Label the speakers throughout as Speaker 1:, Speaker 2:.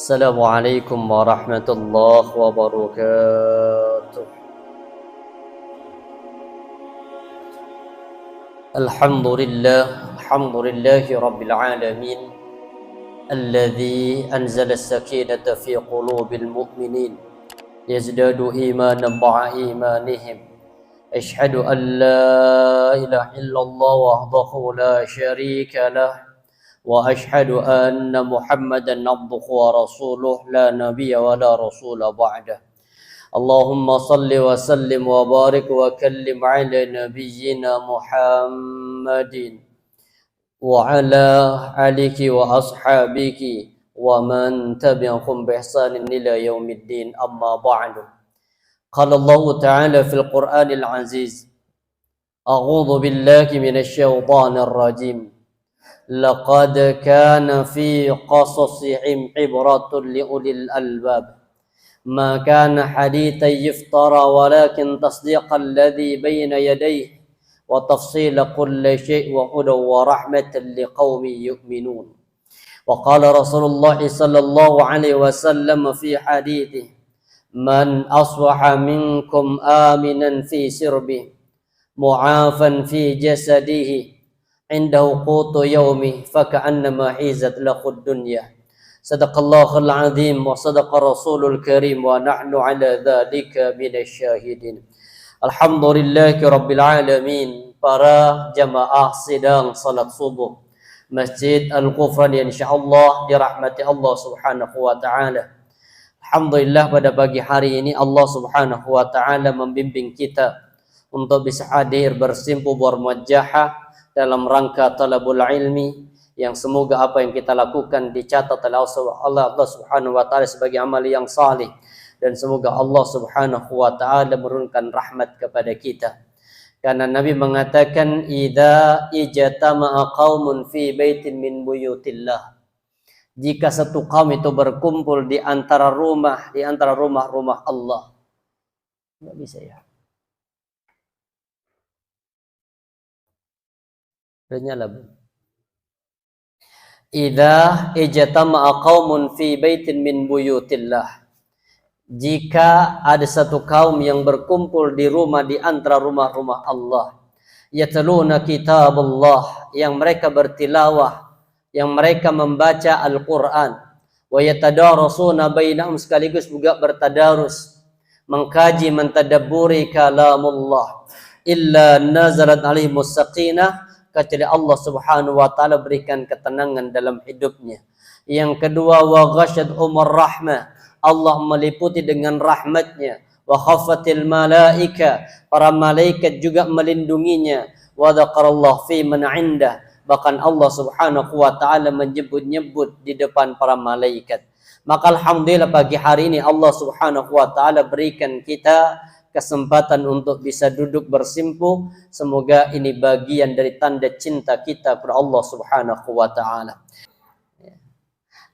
Speaker 1: Assalamualaikum warahmatullahi wabarakatuh. Alhamdulillahi rabbil alamin, alladzi anzala as-sakinata fi qulubil mu'minin yazdadu imanan ma'a imanihim. Ashhadu an la ilaha illallah wahdahu la syarika lah wa ashhadu anna Muhammadan abduhu wa rasuluh la nabiyya wa la rasula ba'dah. Allahumma salli wa sallim wa barik wa kallim ala nabiyyina Muhammadin wa ala alihi wa ashabiki wa man tabi'ahum bi ihsanin ila yaumiddin, amma ba'du. Qala Allah ta'ala fil Qur'anil Aziz, a'udzu billahi minasy syaithanir rajim. Laqad kana fi qasasihim ibratun liulil albab ma kana hadithan yuftara walakin tasdiqal ladzi baina yadayhi wa tafsila kulli syai' wa hudan wa rahmatan liqaumin yu'minun. Wa qala Rasulullah sallallahu alaihi wasallam fi hadithi, man asbaha minkum aminan fi sirbi mu'afan fi jasadihi indahu qutu yaumi faka'annama hizat lahu dunya. Sadaqallahul azim wa sadaqa rasulul karim wa nahnu ala dzalika minasyahidin. Alhamdulillahi rabbil alamin. Para jamaah sidang salat subuh Masjid Al-Ghufran yang insyaallah dirahmati Allah Subhanahu wa taala. Alhamdulillah, pada pagi hari ini Allah Subhanahu wa taala membimbing kita untuk bisa hadir bersimpuh bermuajahah dalam rangka talabul ilmi, yang semoga apa yang kita lakukan dicatat oleh Allah Subhanahu wa taala sebagai amal yang salih, dan semoga Allah Subhanahu wa taala menurunkan rahmat kepada kita. Karena Nabi mengatakan, idza ijtama'a qaumun fi baitin min buyutillah, jika satu kaum itu berkumpul di antara rumah-rumah Allah. Enggak bisa ya. Nyala bu. Idza ijtama'a qaumun fi baitin min buyutillah, jika ada satu kaum yang berkumpul di rumah di antara rumah-rumah Allah, yatluna kitabullah, yang mereka bertilawah, yang mereka membaca Al-Qur'an, wa yatadarasuna bainahum, sekaligus juga bertadarus, mengkaji mentadabburi kalamullah, illa nazalat alaihimus sakinah, kecuali Allah Subhanahu wa taala berikan ketenangan dalam hidupnya. Yang kedua, wa ghasyat umur rahmah, Allah meliputi dengan rahmatnya. Wa khafatil malaika, para malaikat juga melindunginya. Wa dzakarallahu fi man 'indah, bahkan Allah Subhanahu wa taala menyebut-nyebut di depan para malaikat. Maka alhamdulillah pagi hari ini Allah Subhanahu wa taala berikan kita kesempatan untuk bisa duduk bersimpuh. Semoga ini bagian dari tanda cinta kita kepada Allah Subhanahu wa taala.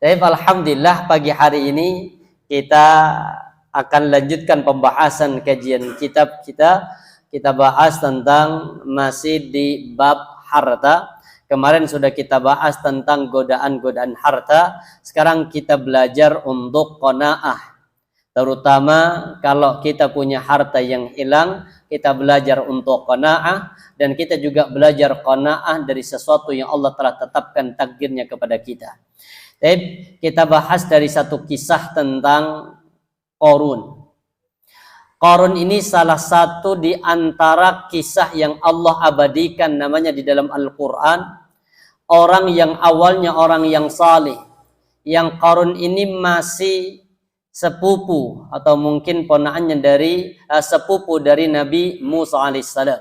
Speaker 1: Baik, alhamdulillah pagi hari ini kita akan lanjutkan pembahasan kajian kitab kita. Kita bahas tentang masih di bab harta. Kemarin sudah kita bahas tentang godaan-godaan harta. Sekarang kita belajar untuk qanaah. Terutama kalau kita punya harta yang hilang, kita belajar untuk qanaah, dan kita juga belajar qanaah dari sesuatu yang Allah telah tetapkan takdirnya kepada kita. Tapi kita bahas dari satu kisah tentang Qarun. Qarun ini salah satu di antara kisah yang Allah abadikan namanya di dalam Al-Quran. Orang yang awalnya orang yang saleh. Yang Qarun ini masih sepupu atau mungkin ponakannya dari sepupu dari Nabi Musa alaihissalam.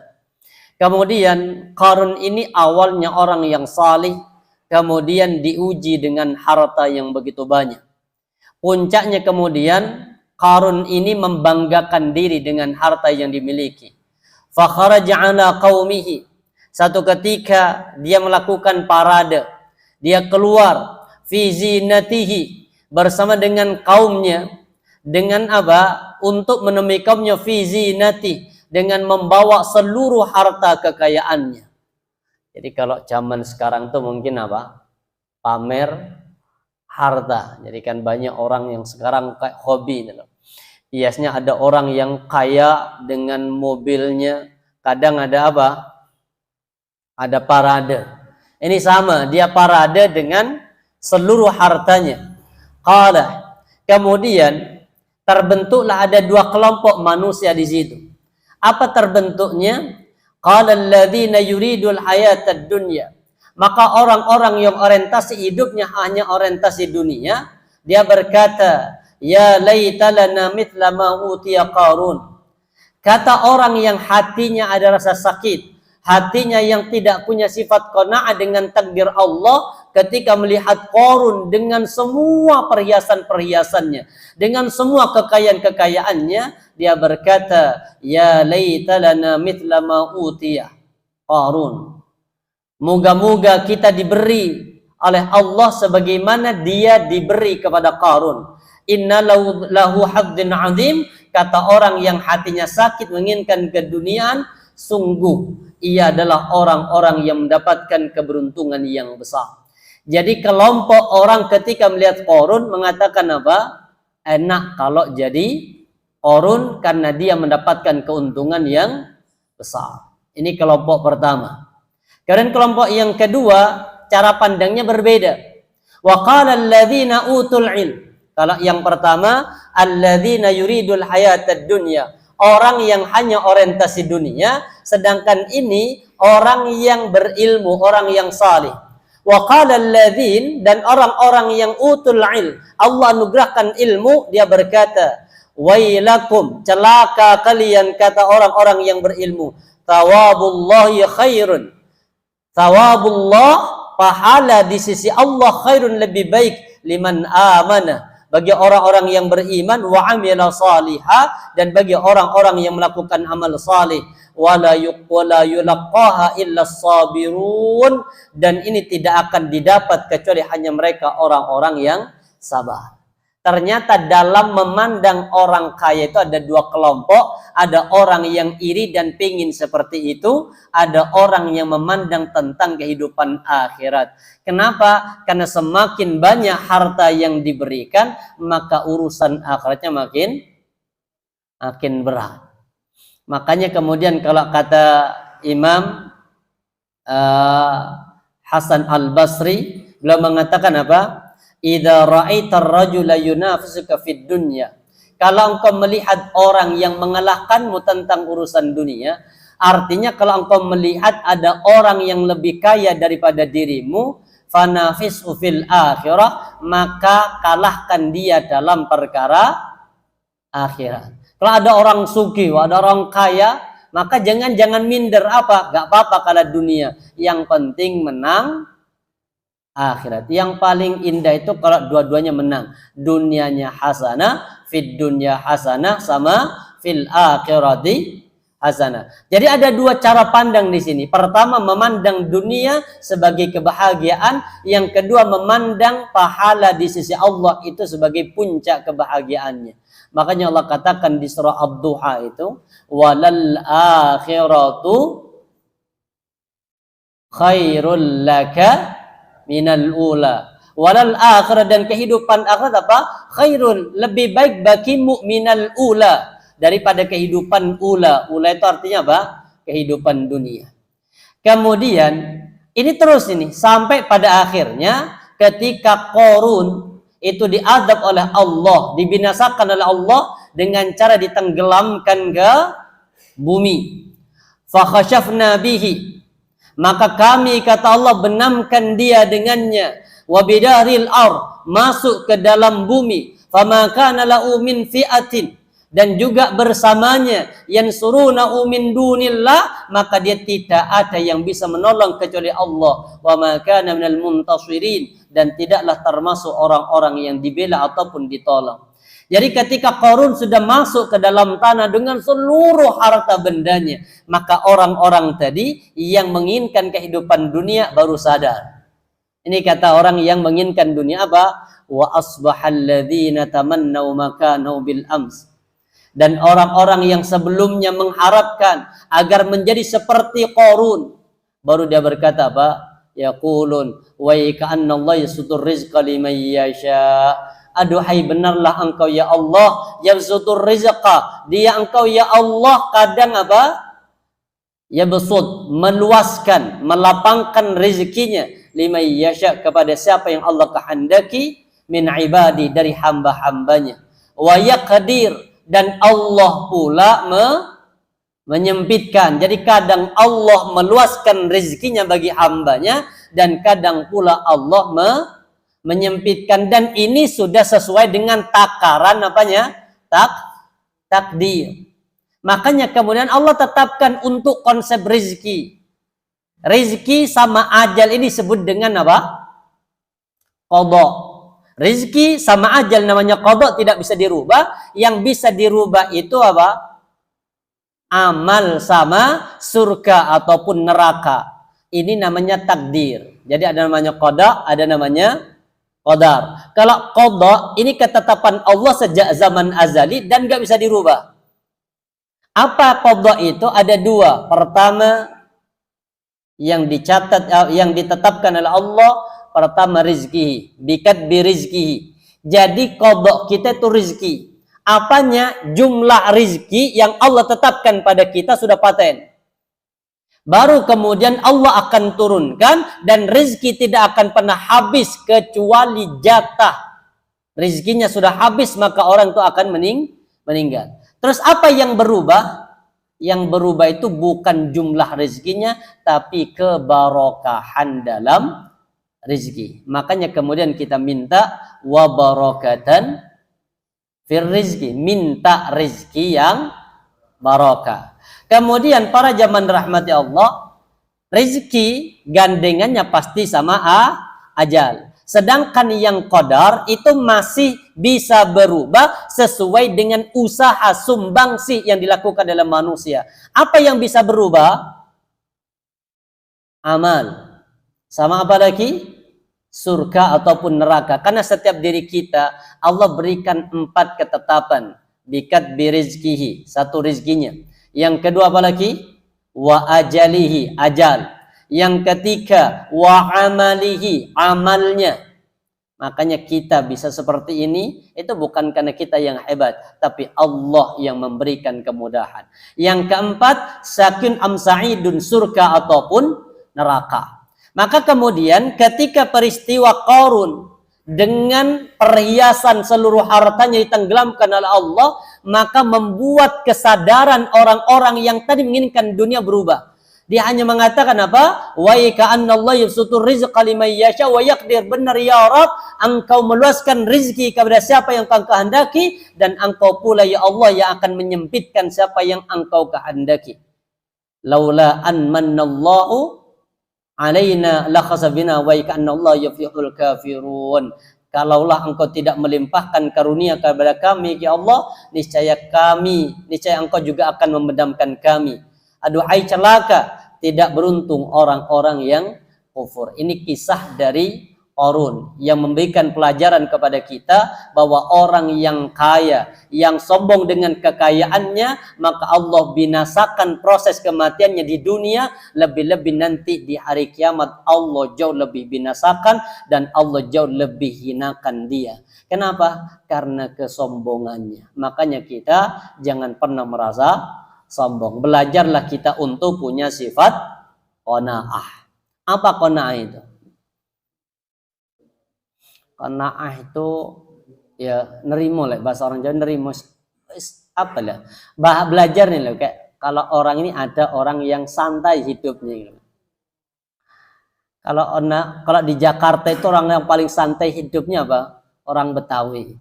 Speaker 1: Kemudian Qarun ini awalnya orang yang salih, kemudian diuji dengan harta yang begitu banyak. Puncaknya kemudian Qarun ini membanggakan diri dengan harta yang dimiliki. Fa kharaja ala qaumihi, satu ketika dia melakukan parade, dia keluar fi zinatihi, bersama dengan kaumnya. Dengan apa? Untuk menemui kaumnya fi zinati, dengan membawa seluruh harta kekayaannya. Jadi kalau zaman sekarang tuh mungkin apa? Pamer harta. Jadi kan banyak orang yang sekarang kayak hobi gitu. Biasanya ada orang yang kaya dengan mobilnya, kadang ada apa? Ada parade. Ini sama, dia parade dengan seluruh hartanya. Qala, kemudian terbentuklah ada dua kelompok manusia di situ. Apa terbentuknya? Qala alladzina yuridul hayatad dunya. Maka orang-orang yang orientasi hidupnya hanya orientasi dunia, dia berkata, ya laita lana mithla ma utiya Qarun. Kata orang yang hatinya ada rasa sakit, hatinya yang tidak punya sifat qanaah dengan takdir Allah ketika melihat Qarun dengan semua perhiasan-perhiasannya, dengan semua kekayaan-kekayaannya, dia berkata, ya laita lana mithla ma utiya Qarun. Moga-moga kita diberi oleh Allah sebagaimana dia diberi kepada Qarun. Inna lahu hadzin azim, kata orang yang hatinya sakit menginginkan keduniaan, sungguh ia adalah orang-orang yang mendapatkan keberuntungan yang besar. Jadi kelompok orang ketika melihat Qarun mengatakan apa? Enak kalau jadi Qarun karena dia mendapatkan keuntungan yang besar. Ini kelompok pertama. Kemudian kelompok yang kedua, cara pandangnya berbeda. Wa qala alladzina utul ilm. Kalau yang pertama, alladzina yuridul hayatad dunya. Orang yang hanya orientasi dunia, sedangkan ini orang yang berilmu, orang yang saleh. Wa qala alladzin, dan orang-orang yang utul ilm, Allah anugerahkan ilmu, dia berkata, wailakum, celaka kalian, kata orang-orang yang berilmu, thawabullahi khairun. Thawabullah, pahala di sisi Allah khairun, lebih baik, liman amana, bagi orang-orang yang beriman, wa amila salihah, dan bagi orang-orang yang melakukan amal salih, wala yulaqqaha illa sabirun, dan ini tidak akan didapat kecuali hanya mereka orang-orang yang sabar. Ternyata dalam memandang orang kaya itu ada dua kelompok. Ada orang yang iri dan pingin seperti itu. Ada orang yang memandang tentang kehidupan akhirat. Kenapa? Karena semakin banyak harta yang diberikan, maka urusan akhiratnya makin berat. Makanya kemudian kalau kata Imam Hasan Al-Basri, beliau mengatakan apa? Idza ra'aitar rajula yunafisuka fid dunya. Kalau engkau melihat orang yang mengalahkanmu tentang urusan dunia, artinya kalau engkau melihat ada orang yang lebih kaya daripada dirimu, fanafisu fil akhirah, maka kalahkan dia dalam perkara akhirat. Kalau ada orang sugih, ada orang kaya, maka jangan minder apa? Gak apa-apa kalah dunia. Yang penting menang akhirat. Yang paling indah itu kalau dua-duanya menang. Dunianya hasanah, fid dunya hasanah, sama fil akhirati hasanah. Jadi ada dua cara pandang di sini. Pertama, memandang dunia sebagai kebahagiaan. Yang kedua, memandang pahala di sisi Allah itu sebagai puncak kebahagiaannya. Makanya Allah katakan di surah Ad-Duha itu, walal akhiratu khairul laka minal ula. Walal akhirah, dan kehidupan akhirat apa? Khairun, lebih baik bagimu, minal ula, daripada kehidupan ula. Ula itu artinya apa? Kehidupan dunia. Kemudian ini terus ini sampai pada akhirnya ketika Qarun itu diazab oleh Allah, dibinasakan oleh Allah dengan cara ditenggelamkan ke bumi. Fa khashafna bihi, maka kami, kata Allah, benamkan dia dengannya, wabidaril ar, masuk ke dalam bumi, fama kana lahu min fi'atin, dan juga bersamanya yansurunahu min dunillah, maka dia tidak ada yang bisa menolong kecuali Allah, wa ma kana minal muntasirin, dan tidaklah termasuk orang-orang yang dibela ataupun ditolong. Jadi ketika Qarun sudah masuk ke dalam tanah dengan seluruh harta bendanya, maka orang-orang tadi yang menginginkan kehidupan dunia baru sadar. Ini kata orang yang menginginkan dunia apa? Wa asbahal ladzina tamannau makanahu bil ams. Dan orang-orang yang sebelumnya mengharapkan agar menjadi seperti Qarun, baru dia berkata apa? yaqulun wa ka'anna Allah yasutur rizqa liman yasha. Aduhai benarlah engkau ya Allah yabsutur rizqa, dia engkau ya Allah kadang apa? Yabsut, meluaskan, melapangkan rezekinya liman yasha, kepada siapa yang Allah kehendaki min ibadi, dari hamba-hambanya. Wa yaqdir, dan Allah pula menyempitkan. Jadi kadang Allah meluaskan rezekinya bagi hambanya, dan kadang pula Allah menyempitkan, dan ini sudah sesuai dengan takaran apanya? Takdir. Makanya kemudian Allah tetapkan untuk konsep rezeki. Rezeki sama ajal ini disebut dengan apa? Qadha. Rezeki sama ajal namanya qadha, tidak bisa dirubah. Yang bisa dirubah itu apa? Amal sama surga ataupun neraka. Ini namanya takdir. Jadi ada namanya qadha, ada namanya qadar. Kalau qadha ini ketetapan Allah sejak zaman azali dan nggak bisa dirubah. Apa qadha itu? Ada dua. Pertama yang dicatat, yang ditetapkan oleh Allah, pertama rizki, bikat birizkihi. Jadi qadha kita itu rizki. Apanya? Jumlah rizki yang Allah tetapkan pada kita sudah paten. Baru kemudian Allah akan turunkan, dan rezeki tidak akan pernah habis kecuali jatah rezekinya sudah habis, maka orang itu akan meninggal. Terus apa yang berubah? Yang berubah itu bukan jumlah rezekinya, tapi kebarokahan dalam rezeki. Makanya kemudian kita minta wa barakatan fir rizki, minta rezeki yang barokah. Kemudian para jamaah rahmati Allah, rezeki gandengannya pasti sama ajal. Sedangkan yang qadar itu masih bisa berubah sesuai dengan usaha sumbangsih yang dilakukan dalam manusia. Apa yang bisa berubah? Amal. Sama apa lagi? Surga ataupun neraka. Karena setiap diri kita Allah berikan 4 ketetapan. Bikat birizkihi, satu rizkinya. Yang kedua apa lagi? Wa ajalihi, ajal. Yang ketiga wa amalihi, amalnya. Makanya kita bisa seperti ini, itu bukan karena kita yang hebat, tapi Allah yang memberikan kemudahan. Yang keempat, sakin am sa'idun, surga ataupun neraka. Maka kemudian ketika peristiwa Qarun dengan perhiasan seluruh hartanya ditenggelamkan oleh Allah, maka membuat kesadaran orang-orang yang tadi menginginkan dunia berubah. Dia hanya mengatakan apa? Wa ka'anna Allah yabsutur rizqa liman yasha wa yaqdir. Benar ya Rabb, engkau meluaskan rezeki kepada siapa yang engkau kehendaki, dan engkau pula ya Allah yang akan menyempitkan siapa yang engkau kehendaki. Laula an mannallahu alaina la khasabina wa ka'anna Allah yuflihul kafirun. Kalaulah engkau tidak melimpahkan karunia kepada kami ya Allah, niscaya engkau juga akan memedamkan kami. Aduhai celaka, tidak beruntung orang-orang yang kufur. Ini kisah dari Qarun yang memberikan pelajaran kepada kita bahwa orang yang kaya, yang sombong dengan kekayaannya, maka Allah binasakan proses kematiannya di dunia, lebih-lebih nanti di hari kiamat Allah jauh lebih binasakan dan Allah jauh lebih hinakan dia. Kenapa? Karena kesombongannya. Makanya kita jangan pernah merasa sombong. Belajarlah kita untuk punya sifat qanaah. Apa qanaah itu? Qanaah itu ya nerimo lah, bahasa orang Jawa nerimo apa lah. Belajar nih loh, kayak kalau orang ini ada orang yang santai hidupnya gitu. Kalau di Jakarta itu orang yang paling santai hidupnya apa? Orang Betawi.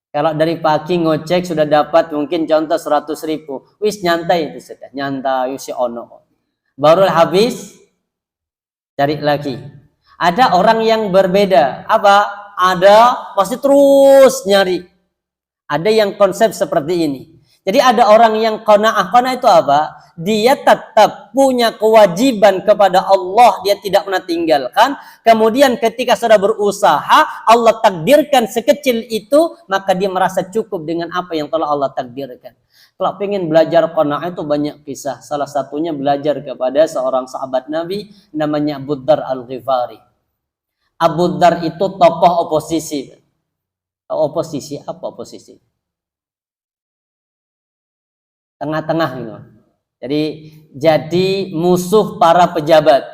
Speaker 1: Kalau dari pagi ngojek sudah dapat mungkin contoh 100.000, wis nyantai itu sudah, nyantai si ono. Baru habis cari lagi. Ada orang yang berbeda, apa? Ada masih terus nyari. Ada yang konsep seperti ini. Jadi ada orang yang qanaah. Qanaah itu apa? Dia tetap punya kewajiban kepada Allah, dia tidak pernah tinggalkan. Kemudian ketika sudah berusaha, Allah takdirkan sekecil itu, maka dia merasa cukup dengan apa yang telah Allah takdirkan. Kalau pengen belajar qanaah itu banyak kisah. Salah satunya belajar kepada seorang sahabat Nabi namanya Abu Dzar Al-Ghifari. Abu Dzar itu tokoh oposisi. Oposisi apa oposisi? Tengah-tengah gitu. Jadi musuh para pejabat.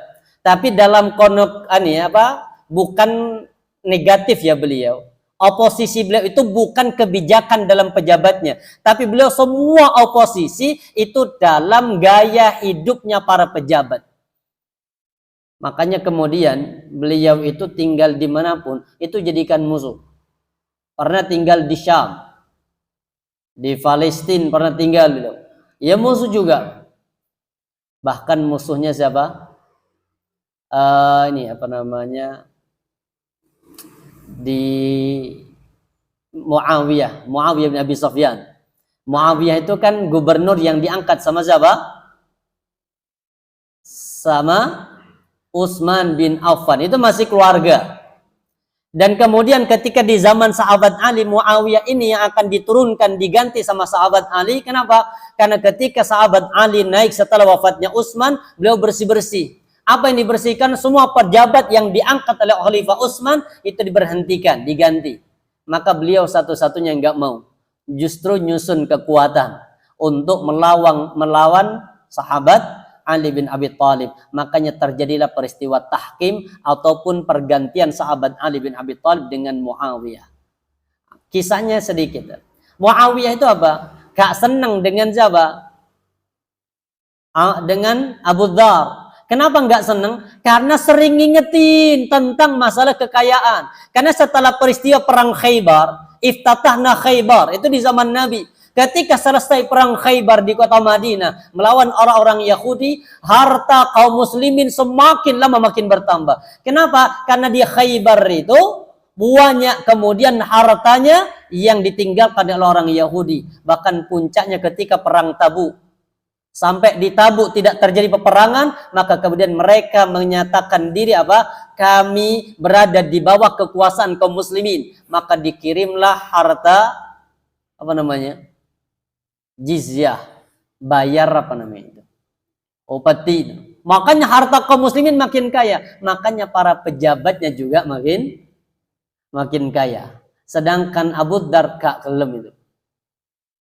Speaker 1: Tapi dalam bukan negatif ya beliau. Oposisi beliau itu bukan kebijakan dalam pejabatnya, tapi beliau semua oposisi itu dalam gaya hidupnya para pejabat. Makanya kemudian beliau itu tinggal dimanapun itu jadikan musuh. Pernah tinggal di Syam, di Palestina pernah tinggal beliau. Ya musuh juga. Bahkan musuhnya siapa? Di Muawiyah bin Abi Sufyan. Muawiyah itu kan gubernur yang diangkat sama siapa? Sama Utsman bin Affan. Itu masih keluarga. Dan kemudian ketika di zaman sahabat Ali, Muawiyah ini yang akan diturunkan diganti sama sahabat Ali. Kenapa? Karena ketika sahabat Ali naik setelah wafatnya Utsman, beliau bersih-bersih. Apa yang dibersihkan? Semua pejabat yang diangkat oleh Khalifah Utsman itu diberhentikan, diganti. Maka beliau satu-satunya yang nggak mau. Justru nyusun kekuatan untuk melawan sahabat Ali bin Abi Thalib. Makanya terjadilah peristiwa tahkim ataupun pergantian sahabat Ali bin Abi Thalib dengan Muawiyah. Kisahnya sedikit. Muawiyah itu apa? Gak senang dengan siapa? Dengan Abu Dzar. Kenapa nggak senang? Karena sering ngingetin tentang masalah kekayaan. Karena setelah peristiwa perang Khaybar, iftatahna Khaybar, itu di zaman Nabi. Ketika selesai perang Khaybar di kota Madinah melawan orang-orang Yahudi, harta kaum muslimin semakin lama makin bertambah. Kenapa? Karena di Khaybar itu banyak kemudian hartanya yang ditinggalkan oleh orang Yahudi. Bahkan puncaknya ketika perang Tabuk. Sampai di Tabuk tidak terjadi peperangan, maka kemudian mereka menyatakan diri apa? Kami berada di bawah kekuasaan kaum muslimin. Maka dikirimlah harta jizyah, bayar itu? Upeti. Makanya harta kaum muslimin makin kaya. Makanya para pejabatnya juga makin kaya. Sedangkan Abu Dzar gak kelem itu.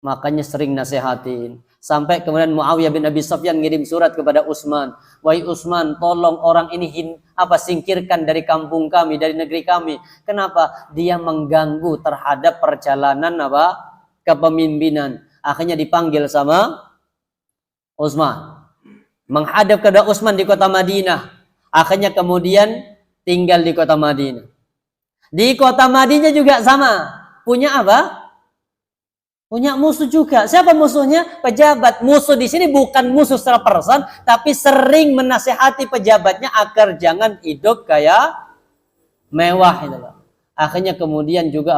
Speaker 1: Makanya sering nasihatin. Sampai kemudian Muawiyah bin Abi Sufyan ngirim surat kepada Utsman. Wahai Utsman, tolong orang ini singkirkan dari kampung kami, dari negeri kami. Kenapa? Dia mengganggu terhadap perjalanan kepemimpinan. Akhirnya dipanggil sama Utsman. Menghadap kepada Utsman di kota Madinah. Akhirnya kemudian tinggal di kota Madinah. Di kota Madinah juga sama. Punya apa? Punya musuh juga. Siapa musuhnya? Pejabat. Musuh di sini bukan musuh secara person, tapi sering menasehati pejabatnya agar jangan hidup kayak mewah itu loh. Akhirnya kemudian juga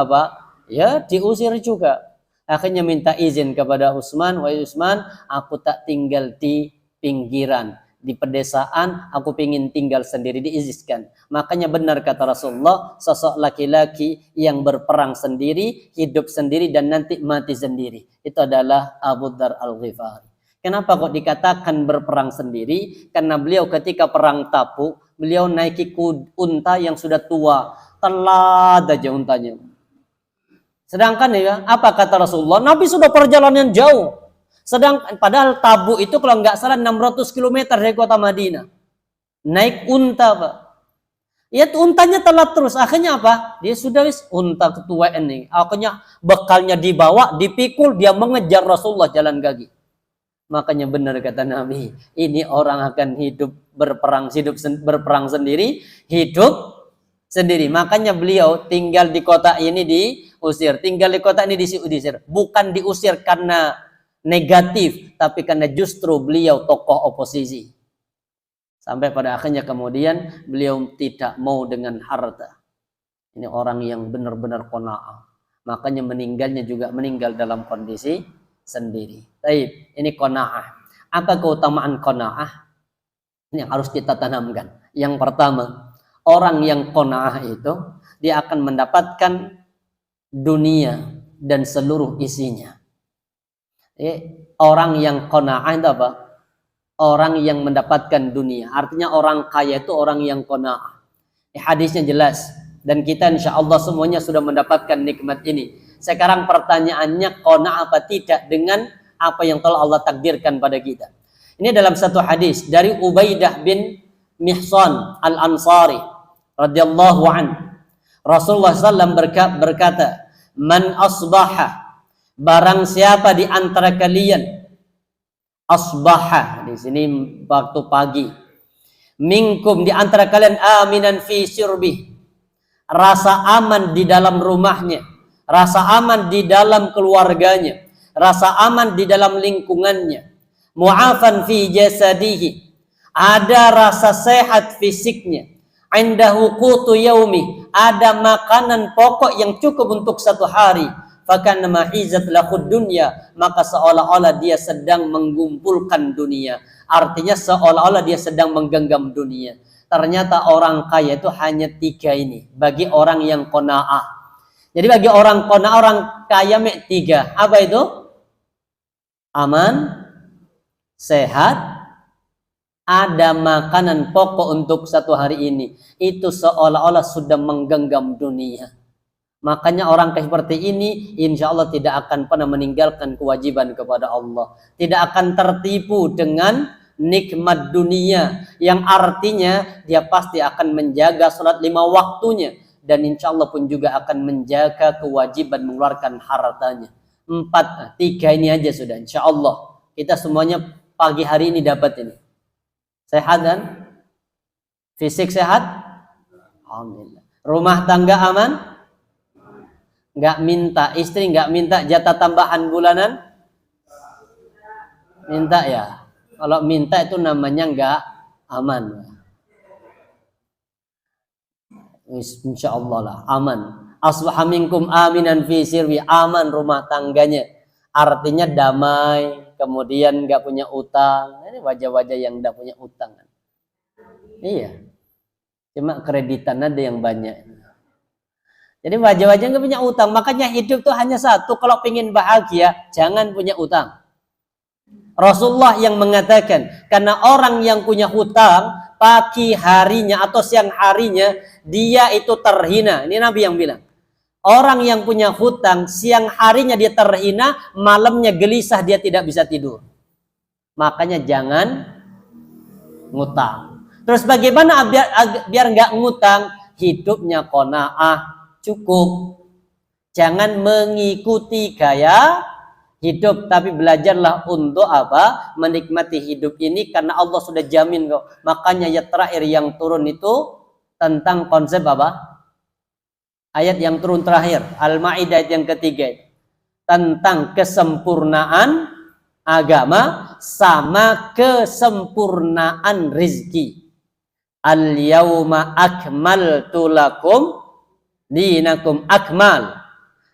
Speaker 1: Ya, diusir juga. Akhirnya minta izin kepada Utsman, "Wahai Utsman, aku tak tinggal di pinggiran, di pedesaan, aku ingin tinggal sendiri," diizinkan. Makanya benar kata Rasulullah, sosok laki-laki yang berperang sendiri, hidup sendiri dan nanti mati sendiri, itu adalah Abu Dzar Al-Ghifari. Kenapa kok dikatakan berperang sendiri? Karena beliau ketika perang Tabuk, beliau naiki unta yang sudah tua, telat aja untanya. Sedangkan apa kata Rasulullah? Nabi sudah perjalanan jauh. Padahal Tabuk itu kalau nggak salah 600 km dari kota Madinah. Naik unta, Pak. Ya untanya telat terus. Akhirnya apa? Dia sudah unta ketua ini. Akhirnya bekalnya dibawa, dipikul, dia mengejar Rasulullah jalan kaki. Makanya benar kata Nabi, ini orang akan berperang sendiri, hidup sendiri. Makanya beliau tinggal di kota ini diusir, tinggal di kota ini diusir. Bukan diusir karena negatif, tapi karena justru beliau tokoh oposisi. Sampai pada akhirnya kemudian beliau tidak mau dengan harta. Ini orang yang benar-benar qanaah. Makanya meninggal dalam kondisi sendiri. Baik, ini qanaah. Apa keutamaan qanaah? Ini yang harus kita tanamkan. Yang pertama, orang yang qanaah itu dia akan mendapatkan dunia dan seluruh isinya. Orang yang qanaah itu apa? Orang yang mendapatkan dunia. Artinya orang kaya itu orang yang qanaah. Hadisnya jelas dan kita insya Allah semuanya sudah mendapatkan nikmat ini. Sekarang pertanyaannya, qanaah apa tidak dengan apa yang telah Allah takdirkan pada kita. Ini dalam satu hadis dari Ubaidah bin Mihsan al-Ansari radhiyallahu anhu. Rasulullah SAW berkata, "Man asbaha," barang siapa di antara kalian, asbaha di sini waktu pagi, minkum di antara kalian, aminan fi sirbi, rasa aman di dalam rumahnya, rasa aman di dalam keluarganya, rasa aman di dalam lingkungannya, mu'afan fi jasadihi, ada rasa sehat fisiknya, indahu qutu yaumi, ada makanan pokok yang cukup untuk satu hari, fakanna ma'izat lahud dunya, maka seolah-olah dia sedang mengumpulkan dunia. Artinya seolah-olah dia sedang menggenggam dunia. Ternyata orang kaya itu hanya 3 ini bagi orang yang qanaah. Jadi bagi orang qanaah, orang kaya 3. Apa itu? Aman, sehat, ada makanan pokok untuk satu hari ini. Itu seolah-olah sudah menggenggam dunia. Makanya orang seperti ini insya Allah tidak akan pernah meninggalkan kewajiban kepada Allah. Tidak akan tertipu dengan nikmat dunia, yang artinya dia pasti akan menjaga sholat 5 waktunya, dan insya Allah pun juga akan menjaga kewajiban mengeluarkan hartanya. 3 ini aja sudah insya Allah kita semuanya pagi hari ini dapat ini. Sehat kan? Fisik sehat? Alhamdulillah. Rumah tangga aman? Nggak minta, istri nggak minta jatah tambahan bulanan? Minta ya. Kalau minta itu namanya nggak aman. Insya Allah lah aman. Asbaha minkum aminan fi sirbi, aman rumah tangganya. Artinya damai, kemudian nggak punya utang. Ini wajah-wajah yang nggak punya utang. Iya. Cuma kreditan ada yang banyak. Jadi wajah-wajah nggak punya utang. Makanya hidup tuh hanya satu. Kalau pengen bahagia, jangan punya utang. Rasulullah yang mengatakan, karena orang yang punya hutang, pagi harinya atau siang harinya, dia itu terhina. Ini Nabi yang bilang. Orang yang punya hutang, siang harinya dia terhina, malamnya gelisah, dia tidak bisa tidur. Makanya jangan ngutang. Terus bagaimana biar nggak ngutang? Hidupnya qanaah, cukup. Jangan mengikuti gaya hidup, tapi belajarlah untuk apa? Menikmati hidup ini, karena Allah sudah jamin kok. Makanya ayat terakhir yang turun itu tentang konsep apa? Ayat yang turun terakhir, Al-Maidah ayat yang ketiga, tentang kesempurnaan agama sama kesempurnaan rizki. Al-yauma akmaltu lakum dinakum.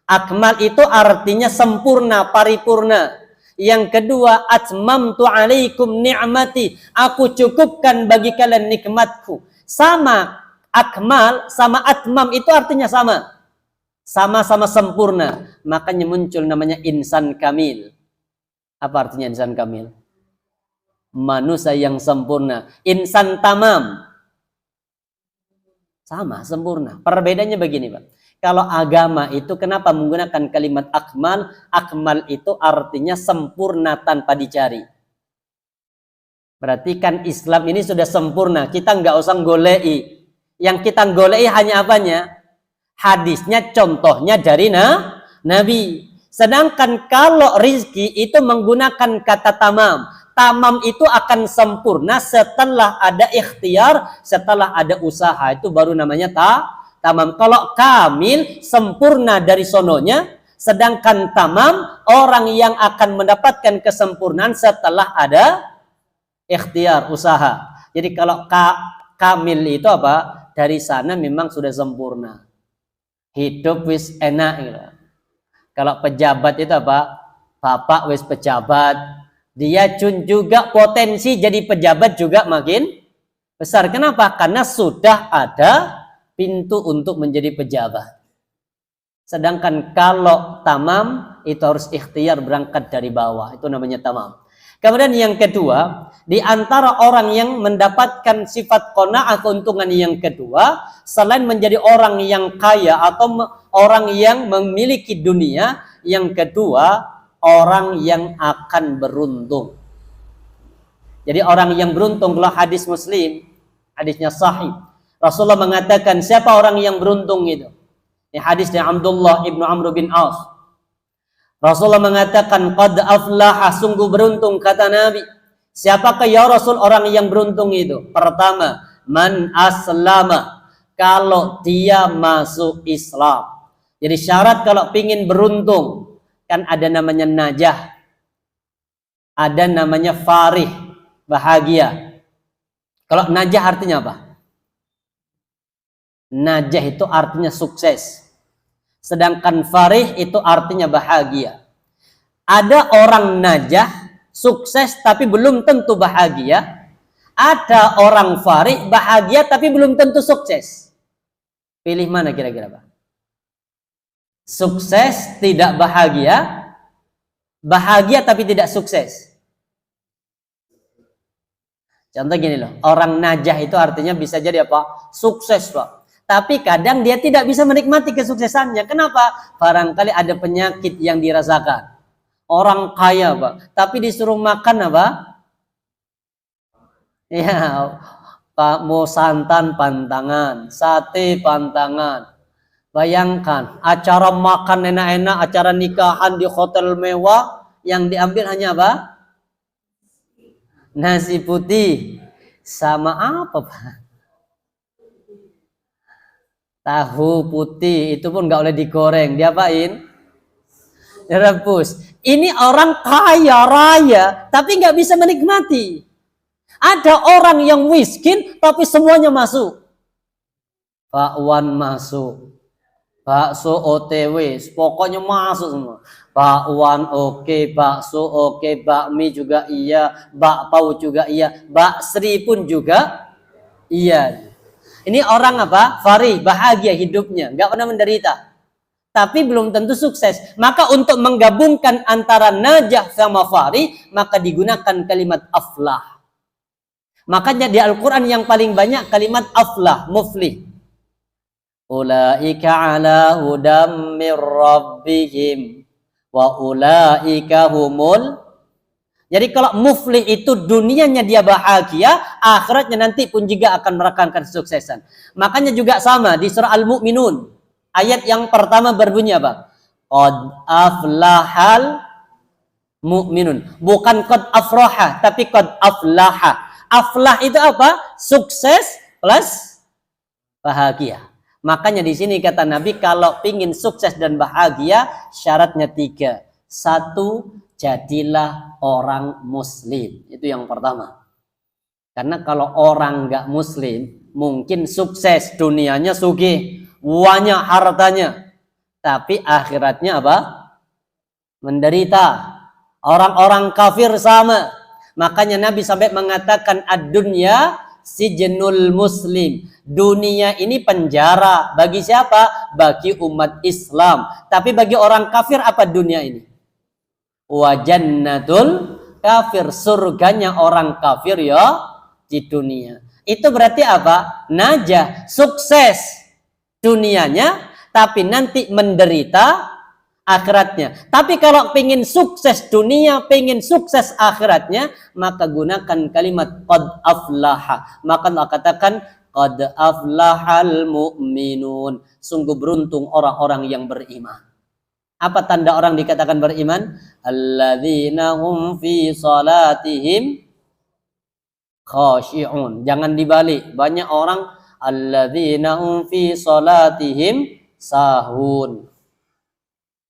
Speaker 1: Akmal itu artinya sempurna, paripurna. Yang kedua, atmamtu alaikum ni'mati, aku cukupkan bagi kalian nikmatku. Sama akmal sama atmam itu artinya sama. Sama-sama sempurna. Makanya muncul namanya insan kamil. Apa artinya insan kamil? Manusia yang sempurna. Insan tamam. Sama, sempurna. Perbedaannya begini, Pak. Kalau agama itu kenapa menggunakan kalimat akmal? Akmal itu artinya sempurna tanpa dicari. Berarti kan Islam ini sudah sempurna. Kita nggak usah golei. Yang kita golei hanya apanya? Hadisnya, contohnya dari Nabi. Sedangkan kalau rizki itu menggunakan kata tamam. Tamam itu akan sempurna setelah ada ikhtiar, setelah ada usaha. Itu baru namanya tamam. Kalau kamil, sempurna dari sononya. Sedangkan tamam, orang yang akan mendapatkan kesempurnaan setelah ada ikhtiar, usaha. Jadi kalau kamil itu apa? Dari sana memang sudah sempurna. Hidup wis enak gitu. Kalau pejabat itu apa? bapak wis pejabat, dia juga potensi jadi pejabat juga makin besar. Kenapa? Karena sudah ada pintu untuk menjadi pejabat. Sedangkan kalau tamam itu harus ikhtiar berangkat dari bawah. Itu namanya tamam. Kemudian yang kedua, di antara orang yang mendapatkan sifat qanaah, keuntungan yang kedua, selain menjadi orang yang kaya atau orang yang memiliki dunia, yang kedua, orang yang akan beruntung. Jadi orang yang beruntung, kalau hadis Muslim, hadisnya sahih. Rasulullah mengatakan, siapa orang yang beruntung itu? Ini hadis dari Abdullah ibnu Amr bin Aus. Rasulullah mengatakan, qad aflaha, sungguh beruntung, kata Nabi. Siapakah ya Rasul orang yang beruntung itu? Pertama, man aslama, kalau dia masuk Islam. Jadi syarat kalau pingin beruntung, kan ada namanya najah, ada namanya farih, bahagia. Kalau najah artinya apa? Najah itu artinya sukses. Sedangkan farih itu artinya bahagia. Ada orang najah, sukses tapi belum tentu bahagia. Ada orang farih, bahagia tapi belum tentu sukses. Pilih mana kira-kira, Pak? Sukses tidak bahagia, bahagia tapi tidak sukses. Contoh gini loh, orang najah itu artinya bisa jadi apa? Sukses, Pak. Tapi kadang dia tidak bisa menikmati kesuksesannya. Kenapa? Barangkali ada penyakit yang dirasakan. Orang kaya, Pak, tapi disuruh makan apa? Ya, Pak, mau santan pantangan, sate pantangan. Bayangkan, acara makan enak-enak, acara nikahan di hotel mewah, yang diambil hanya apa? Nasi putih. Sama apa, Pak? Tahu putih, itu pun nggak boleh digoreng, diapain? Direbus. Ini orang kaya raya, tapi nggak bisa menikmati. Ada orang yang miskin, tapi semuanya masuk. Bakwan masuk, bakso OTW, pokoknya masuk semua. Bakwan oke, bakso oke, bakmi juga iya, bakpao juga iya, baksri pun juga iya. Ini orang apa? Farih, bahagia hidupnya, nggak pernah menderita. Tapi belum tentu sukses. Maka untuk menggabungkan antara najah sama farih, maka digunakan kalimat aflah. Makanya di Al-Quran yang paling banyak kalimat aflah, muflih. Ulaika ala hudam mir rabbihim wa ulaika humul. Jadi kalau muflih itu dunianya dia bahagia, akhiratnya nanti pun juga akan merasakan kesuksesan. Makanya juga sama di surah Al-Mu'minun. Ayat yang pertama berbunyi apa? Qad aflahal mu'minun. Bukan qad afroha, tapi qad aflaha. Aflah itu apa? Sukses plus bahagia. Makanya di sini kata Nabi, kalau pingin sukses dan bahagia, syaratnya 3. 1, jadilah orang muslim. Itu yang pertama. Karena kalau orang nggak muslim, mungkin sukses dunianya sugih, banyak hartanya, tapi akhiratnya apa? Menderita. Orang-orang kafir sama. Makanya Nabi sampai mengatakan ad-dunya sijnul muslim. Dunia ini penjara bagi siapa? Bagi umat Islam. Tapi bagi orang kafir apa dunia ini? Wa jannatul kafir, surganya orang kafir ya di dunia. Itu berarti apa? Najah, sukses dunianya, tapi nanti menderita akhiratnya. Tapi kalau pengen sukses dunia, pengen sukses akhiratnya, maka gunakan kalimat qad aflaha. Maka Allah katakan qad aflahal mu'minun. Sungguh beruntung orang-orang yang beriman. Apa tanda orang dikatakan beriman? Alladzina hum fi salatihim khashi'un. Jangan dibalik. Banyak orang alladzina hum fi salatihim sahun.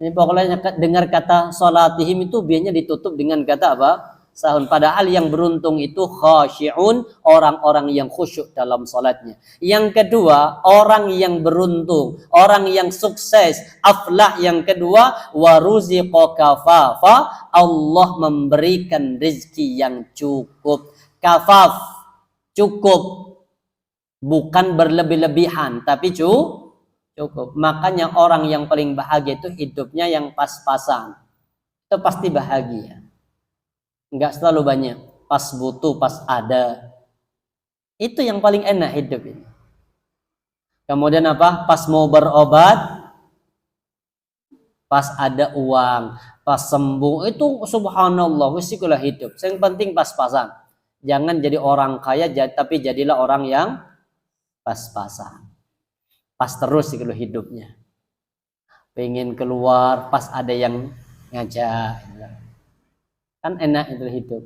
Speaker 1: Ini pokoknya dengar kata salatihim itu biasanya ditutup dengan kata apa? sahun. Padahal yang beruntung itu khasyi'un, orang-orang yang khusyuk dalam salatnya. Yang kedua, orang yang beruntung, orang yang sukses, aflah yang kedua, waruziqa kafafa, Allah memberikan rezeki yang cukup. Kafaf, cukup. Bukan berlebih-lebihan, tapi cukup. Makanya orang yang paling bahagia itu hidupnya yang pas-pasan. Itu pasti bahagia. Enggak selalu banyak. Pas butuh, pas ada. Itu yang paling enak hidup ini. Kemudian apa? Pas mau berobat, pas ada uang, pas sembuh. Itu subhanallah, wisikulah hidup. Yang penting pas-pasan. Jangan jadi orang kaya, tapi jadilah orang yang pas-pasan. Pas terus gitu hidupnya. Pengen keluar pas ada yang ngajak. Kan enak itu hidup.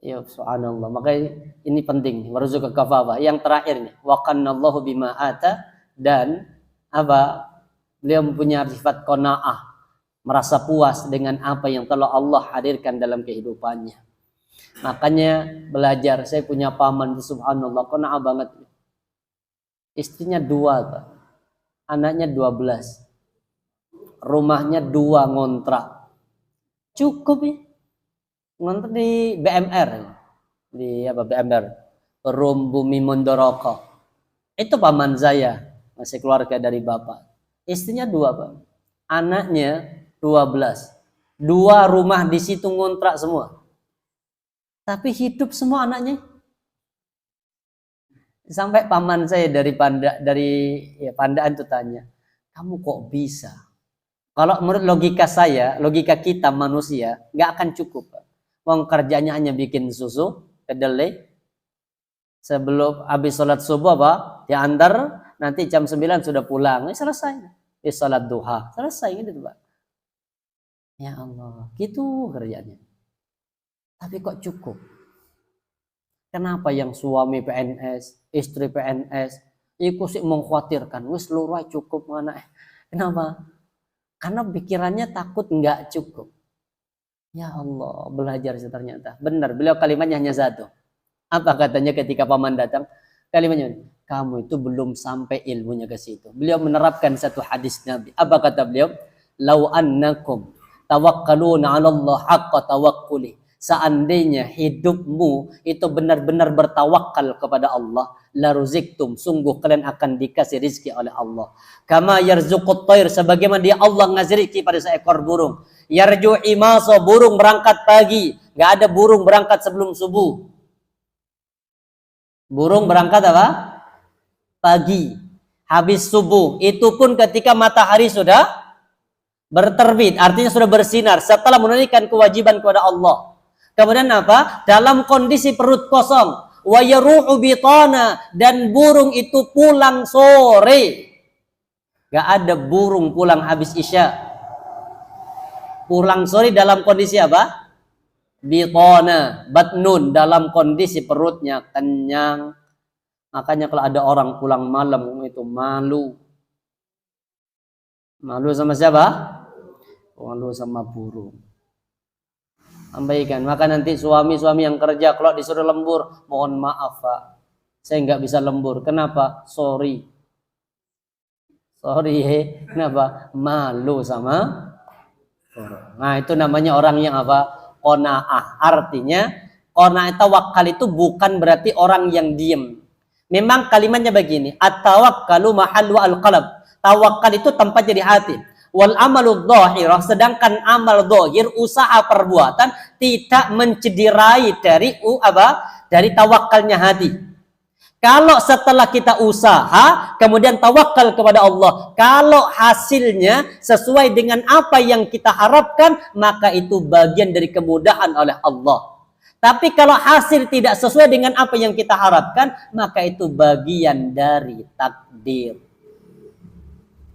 Speaker 1: Ya subhanallah. Makanya ini penting. Warzuqa kafafa. Yang terakhir nih. Wa qannallahu bima ata. Dan apa? Beliau mempunyai sifat qanaah. Merasa puas dengan apa yang telah Allah hadirkan dalam kehidupannya. Makanya belajar. Saya punya paman subhanallah. Qanaah banget. Istrinya 2, Pak. Anaknya 12. Rumahnya 2 ngontrak. Cukup ya. Ngontrak di BMR. Di apa BMR? Perum Bumi Mondoroko. Itu paman saya. Masih keluarga dari bapak. Istrinya 2, Pak. Anaknya 12. 2 rumah di situ ngontrak semua. Tapi hidup semua anaknya. Sampai paman saya dari Pandaan tuh tanya, kamu kok bisa? Kalau menurut logika saya, logika kita manusia, nggak akan cukup. Wong kerjanya hanya bikin susu, kedelai. Sebelum habis sholat subuh apa? Diantar, nanti jam 9 sudah pulang. Selesai. Sholat duha. Selesai gitu Pak. Ya Allah, gitu kerjanya. Tapi kok cukup? Kenapa yang suami PNS, istri PNS, itu sih mengkhawatirkan, wis luruh cukup mana? Kenapa? Karena pikirannya takut nggak cukup. Ya Allah, belajar ternyata. Benar, beliau kalimatnya hanya satu. Apa katanya ketika paman datang? Kalimatnya, kamu itu belum sampai ilmunya ke situ. Beliau menerapkan satu hadis Nabi. Apa kata beliau? Lau annakum tawakkaluna 'ala Allah haqqa tawakkuli. Seandainya hidupmu itu benar-benar bertawakal kepada Allah, la ruziktum, sungguh kalian akan dikasih rizki oleh Allah. Kama yarzuqut thair, sebagaimana dia Allah ngasih rizki pada seekor burung. Yarju imaso, burung berangkat pagi, nggak ada burung berangkat sebelum subuh. Burung berangkat apa? Pagi, habis subuh. Itu pun ketika matahari sudah berterbit, artinya sudah bersinar setelah menunaikan kewajiban kepada Allah. Kemudian apa? Dalam kondisi perut kosong. Wa yaruhu bitana, dan burung itu pulang sore. Gak ada burung pulang habis isya. Pulang sore dalam kondisi apa? Bitana, batnun, dalam kondisi perutnya kenyang. Makanya kalau ada orang pulang malam itu malu. Malu sama siapa? Malu sama burung. Sampaikan. Maka nanti suami-suami yang kerja kalau disuruh lembur, mohon maaf Pak, saya nggak bisa lembur. Kenapa? Sorry, kenapa? Malu sama orang. Nah itu namanya orang yang apa? Qanaah. Artinya qanaah tawakal itu bukan berarti orang yang diem. Memang kalimatnya begini, at-tawakkalu mahallu al-qalb. Tawakal itu tempatnya di hati. Wal amalu dhahirah, sedangkan amal dhahir, usaha perbuatan, tidak mencederai dari tawakalnya hati. Kalau setelah kita usaha kemudian tawakal kepada Allah, kalau hasilnya sesuai dengan apa yang kita harapkan, maka itu bagian dari kemudahan oleh Allah. Tapi kalau hasil tidak sesuai dengan apa yang kita harapkan, maka itu bagian dari takdir.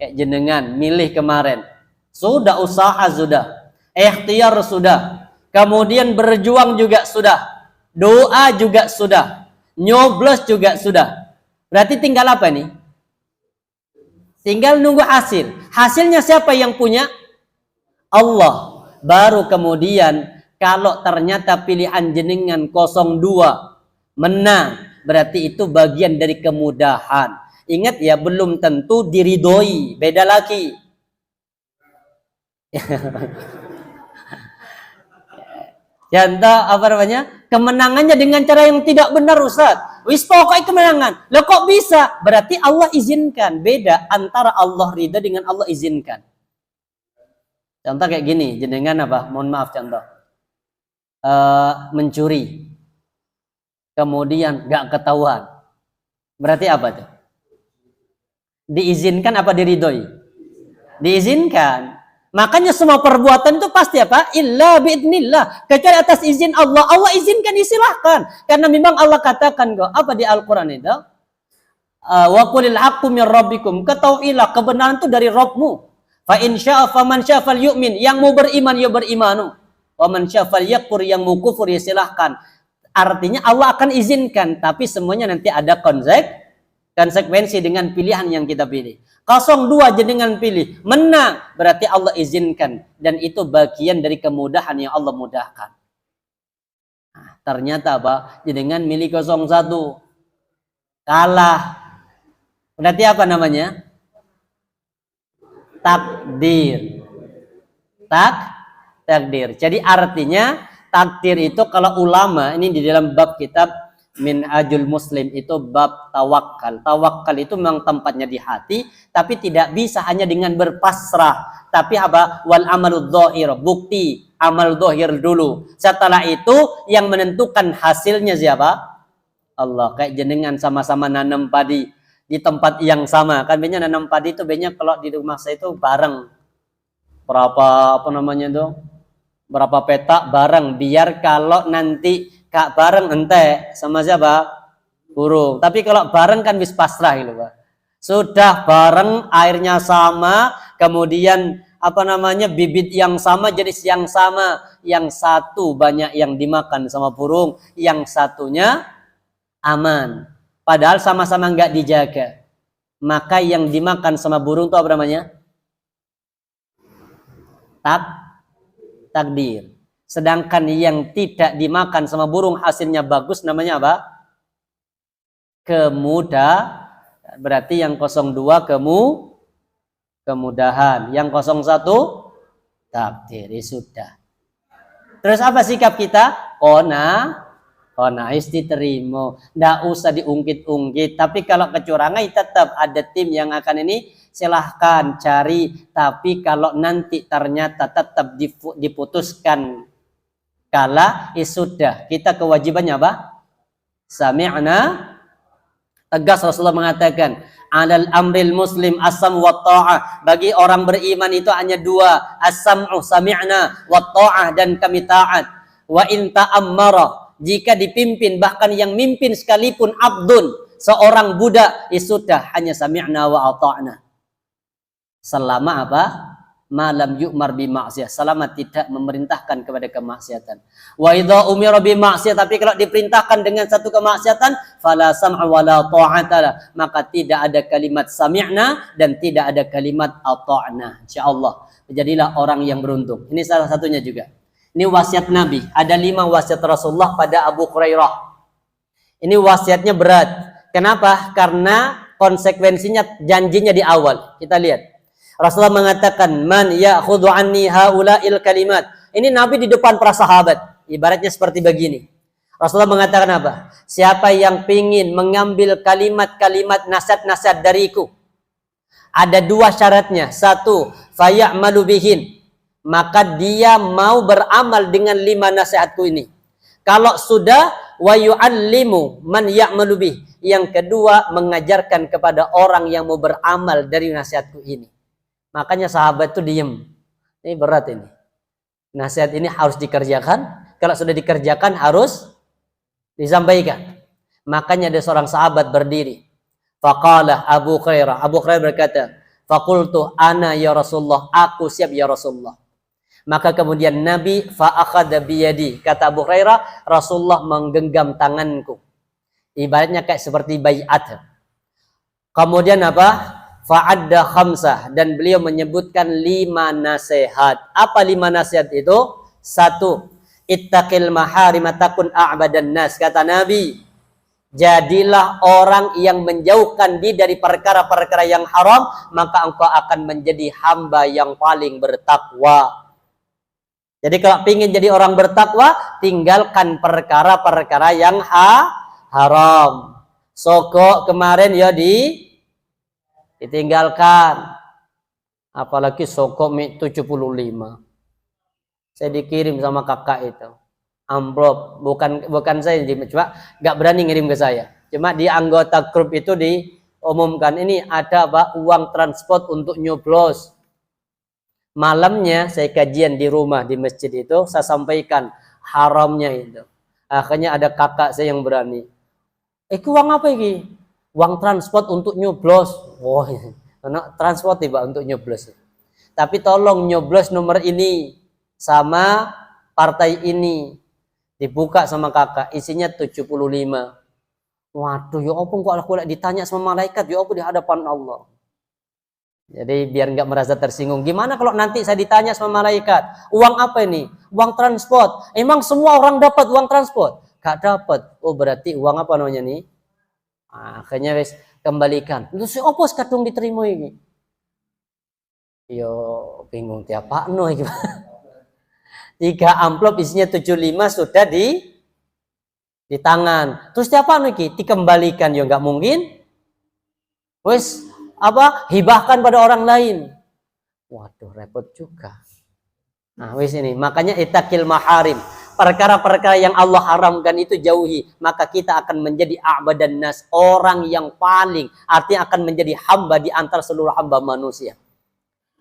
Speaker 1: Kayak jenengan milih kemarin, sudah usaha sudah, ikhtiar sudah, kemudian berjuang juga sudah, doa juga sudah, nyoblos juga sudah. Berarti tinggal apa nih? Tinggal nunggu hasil. Hasilnya siapa yang punya? Allah. Baru kemudian Kalau ternyata pilihan jenengan 02 menang, berarti itu bagian dari kemudahan. Ingat ya, belum tentu diridhoi, beda lagi. Contoh apa namanya? Kemenangannya dengan cara yang tidak benar, Ustaz. Wis pokoknya kemenangan. Loh kok bisa? Berarti Allah izinkan. Beda antara Allah ridha dengan Allah izinkan. Contoh kayak gini, jenengan apa? Mohon maaf contoh. Mencuri. Kemudian gak ketahuan. Berarti apa tuh? Diizinkan apa diridhoi? Diizinkan. Makanya semua perbuatan itu pasti apa? Illa biidnillah. Kecuali atas izin Allah. Allah izinkan, disilahkan. Karena memang Allah katakan kok. Apa di Al-Quran itu? Wa qulil haqqu min rabbikum. Ketahuilah kebenaran itu dari Rabbmu. Fa in syaa faman syaa falyu'min. Yang mau beriman ya berimanu. Wa man syaa falyakfur. Yang mau kufur ya silahkan. Artinya Allah akan izinkan. Tapi semuanya nanti ada konsekuensi dengan pilihan yang kita pilih. 02 jenengan pilih, menang, berarti Allah izinkan. Dan itu bagian dari kemudahan yang Allah mudahkan. Nah, ternyata apa? Jenengan milih 01, kalah. Berarti apa namanya? Takdir. Takdir. Jadi artinya takdir itu kalau ulama, ini di dalam bab kitab Minhajul Muslim itu bab tawakal. Tawakal itu memang tempatnya di hati, tapi tidak bisa hanya dengan berpasrah. Tapi apa? Wal amalud dhahir, bukti amal dhahir dulu. Setelah itu yang menentukan hasilnya siapa? Allah. Kayak jenengan sama-sama nanam padi di tempat yang sama. Kan biasanya nanam padi itu biasanya kalau di rumah saya itu bareng. Berapa berapa petak bareng, biar kalau nanti Kak bareng ente sama siapa? Burung. Tapi kalau bareng kan bis pasrah gitu, Pak. Sudah bareng, airnya sama, kemudian apa namanya? Bibit yang sama, jenis yang sama. Yang satu banyak yang dimakan sama burung, yang satunya aman. Padahal sama-sama nggak dijaga. Maka yang dimakan sama burung itu apa namanya? Takdir. Sedangkan yang tidak dimakan sama burung hasilnya bagus, namanya apa? Berarti yang 02 kemudahan. Yang 01 takdir. Sudah. Terus apa sikap kita? Kona diterima. Nggak usah diungkit-ungkit. Tapi kalau kecurangan tetap ada tim yang akan ini. Silahkan cari. Tapi kalau nanti ternyata tetap diputuskan kala, sudah. Kita kewajibannya apa? Sami'na. Tegas Rasulullah mengatakan, alal amril muslim as-sam wa ta'ah. Bagi orang beriman itu hanya dua, as-sam'u sami'na wa ta'ah, dan kami taat. Wa in ta'ammara, jika dipimpin, bahkan yang mimpin sekalipun abdun, seorang budak, sudah, hanya sami'na wa ata'na. Selama apa? Malam yu'mar bima'siyah, selama tidak memerintahkan kepada kemaksiatan. Wa idza umira bima'siyah, tapi kalau diperintahkan dengan satu kemaksiatan, fala sam'a wala ta'ata, maka tidak ada kalimat sami'na dan tidak ada kalimat ata'na. Insyaallah jadilah orang yang beruntung. Ini salah satunya juga. Ini wasiat Nabi. Ada 5 wasiat Rasulullah pada Abu Hurairah. Ini wasiatnya berat. Kenapa? Karena konsekuensinya janjinya di awal. Kita lihat. Rasulullah mengatakan, man ya'khudhu anni haula'il kalimat. Ini Nabi di depan para sahabat. Ibaratnya seperti begini. Rasulullah mengatakan apa? Siapa yang ingin mengambil kalimat-kalimat nasihat-nasihat dariku, ada 2 syaratnya. 1, faya'malu bihin. Maka dia mau beramal dengan 5 nasihatku ini. Kalau sudah, wa yu'allimu man ya'malu bih. Yang kedua, mengajarkan kepada orang yang mau beramal dari nasihatku ini. Makanya sahabat itu diem. Ini berat ini. Nasihat ini harus dikerjakan. Kalau sudah dikerjakan harus disampaikan. Makanya ada seorang sahabat berdiri. Faqala Abu Hurairah. Abu Hurairah berkata, faqultu ana ya Rasulullah. Aku siap ya Rasulullah. Maka kemudian Nabi fa'akhadha biyadi. Kata Abu Hurairah, Rasulullah menggenggam tanganku. Ibaratnya kayak seperti bai'at. Kemudian apa? Fa'adda khamsah, dan beliau menyebutkan 5 nasihat. Apa 5 nasihat itu? 1, Ittaqil maharim takun a'badan nas. Kata Nabi, jadilah orang yang menjauhkan diri dari perkara-perkara yang haram, maka engkau akan menjadi hamba yang paling bertakwa. Jadi kalau ingin jadi orang bertakwa, tinggalkan perkara-perkara yang haram. Sogok kemarin ya ditinggalkan. Apalagi sogok 75. Saya dikirim sama kakak itu amplop, bukan saya cuma nggak berani ngirim ke saya. Cuma di anggota grup itu diumumkan ini ada uang transport untuk nyoblos. Malamnya saya kajian di rumah di masjid itu, saya sampaikan haramnya itu. Akhirnya ada kakak saya yang berani. Uang apa ini? Uang transport untuk nyoblos. Wah, transport tiba untuk nyoblos. Tapi tolong nyoblos nomor ini sama partai ini. Dibuka sama kakak, isinya 75. Waduh, ya apa kok aku ditanya sama malaikat, ya apa di hadapan Allah. Jadi biar nggak merasa tersinggung. Gimana kalau nanti saya ditanya sama malaikat, uang apa ini? Uang transport. Emang semua orang dapat uang transport? Gak dapat. Oh berarti uang apa namanya nih? Akhirnya wes kembalikan. Terus apa kadung diterima ini? Yo bingung tiap pak no gimana? 3 amplop isinya 75 sudah di tangan. Terus siapa nih dikembalikan ya nggak mungkin. Wes hibahkan pada orang lain. Waduh repot juga. Nah wes ini makanya ittaqil maharim. Perkara-perkara yang Allah haramkan itu jauhi, maka kita akan menjadi a'badan nas, orang yang paling, artinya akan menjadi hamba di antara seluruh hamba manusia.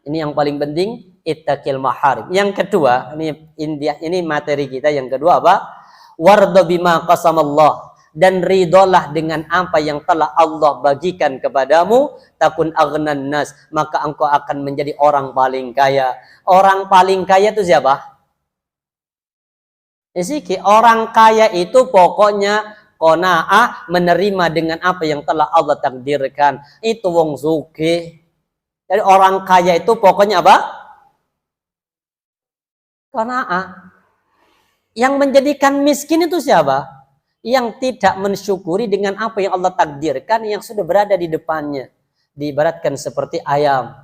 Speaker 1: Ini yang paling penting, ittaqil maharim. Yang kedua, ini materi kita yang kedua apa? Warda bima qasamallah, dan ridolah dengan apa yang telah Allah bagikan kepadamu, takun aghnan nas, maka engkau akan menjadi orang paling kaya. Orang paling kaya itu siapa? Orang kaya itu pokoknya qanaah, menerima dengan apa yang telah Allah takdirkan. Itu wong sugih. Jadi orang kaya itu pokoknya apa? Qanaah. Yang menjadikan miskin itu siapa? Yang tidak mensyukuri dengan apa yang Allah takdirkan yang sudah berada di depannya. Diibaratkan seperti ayam.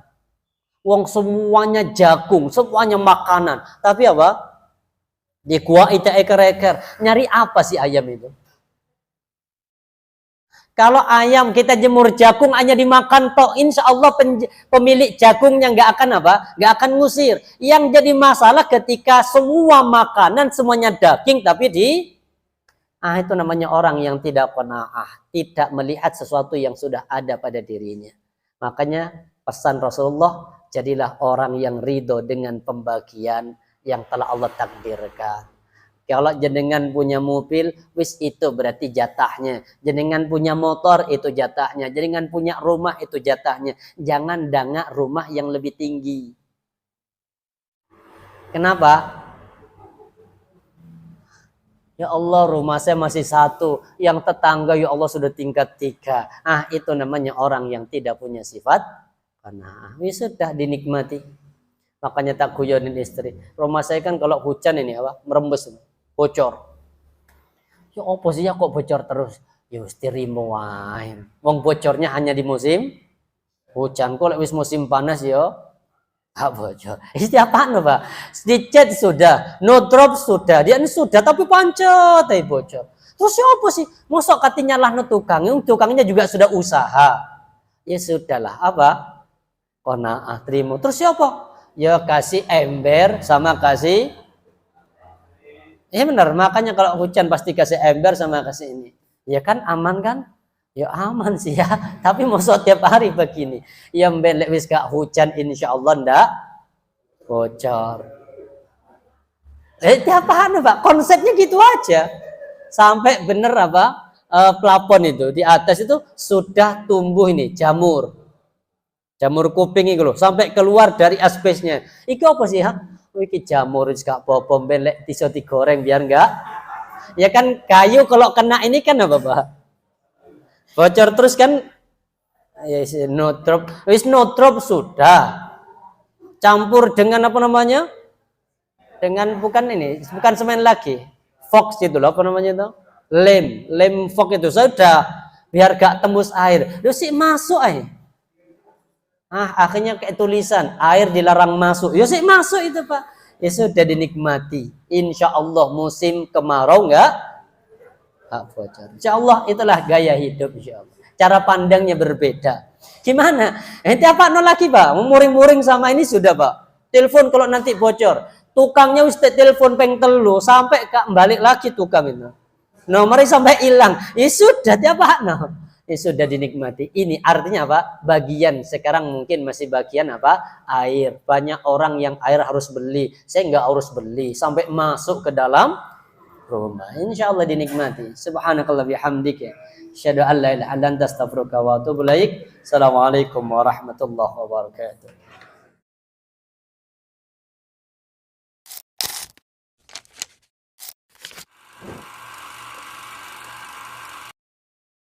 Speaker 1: Wong semuanya jagung, semuanya makanan. Tapi apa? Di gua itu eker-eker. Nyari apa sih ayam itu? Kalau ayam kita jemur jagung hanya dimakan tok, insya Allah pemilik jagungnya nggak akan apa? Nggak akan ngusir. Yang jadi masalah ketika semua makanan semuanya daging tapi itu namanya orang yang tidak qanaah, tidak melihat sesuatu yang sudah ada pada dirinya. Makanya pesan Rasulullah, jadilah orang yang ridho dengan pembagian yang telah Allah takdirkan. Kalau jenengan punya mobil, wis itu berarti jatahnya. Jenengan punya motor, itu jatahnya. Jenengan punya rumah, itu jatahnya. Jangan dangak rumah yang lebih tinggi. Kenapa? Ya Allah, rumah saya masih 1. Yang tetangga, ya Allah, sudah tingkat 3. Itu namanya orang yang tidak punya sifat. Karena sudah dinikmati. Makanya tak guyonin istri. Rumah saya kan kalau hujan ini merembes. Bocor. Ya apa sih ya kok bocor terus? Ya mesti rimo wae. Wong bocornya hanya di musim hujan. Kok wis musim panas ya gak bocor. Ini apaan Pak? Dicat sudah, no drop sudah. Dia ini sudah tapi pancet tapi bocor. Terus ya apa sih? Mosok katinya lah no tukang. Tukangnya juga sudah usaha. Ya sudahlah apa? Qanaah terima. Terus siapa? Ya kasih ember sama kasih. Ya benar, makanya kalau hujan pasti kasih ember sama kasih ini. Ya kan aman kan? Ya aman sih ya. Tapi mau tiap hari begini. Ya mbelek wis gak hujan insya Allah ndak bocor. Tiap hari Pak, konsepnya gitu aja. Sampai bener plafon itu di atas itu sudah tumbuh ini jamur. Jamur kuping itu loh, sampai keluar dari asbesnya. Itu apa sih ya? Iki jamur gak apa-apa belek iso digoreng biar enggak. Ya kan kayu kalau kena ini kan apa Pak? Bocor terus kan. Ya no drop. Wis no drop sudah. Campur dengan apa namanya? dengan bukan semen lagi. Fox itu loh, apa namanya itu? Lem fox itu sudah biar gak tembus air. Terus sih masuk air. Akhirnya kayak tulisan air dilarang masuk. Ya sih masuk itu Pak. Ya sudah dinikmati. Insya Allah musim kemarau nggak bocor. Insya Allah itulah gaya hidup. Insya Allah. Cara pandangnya berbeda. Gimana? Nanti apa lagi Pak? Muring-muring sama ini sudah Pak. Telepon kalau nanti bocor. Tukangnya ustaz telepon peng telu sampai balik lagi tukang itu. Nomornya sampai hilang. Ya sudah tiap no. Ya sudah dinikmati. Ini artinya apa? Bagian sekarang mungkin masih bagian apa? Air. Banyak orang yang air harus beli. Saya nggak harus beli sampai masuk ke dalam rumah. Insya Allah dinikmati. Subhanakallah bihamdika. Asyhadu an la ilaha illa anta astaghfiruka wa atubu ilaik. Assalamualaikum warahmatullahi wabarakatuh.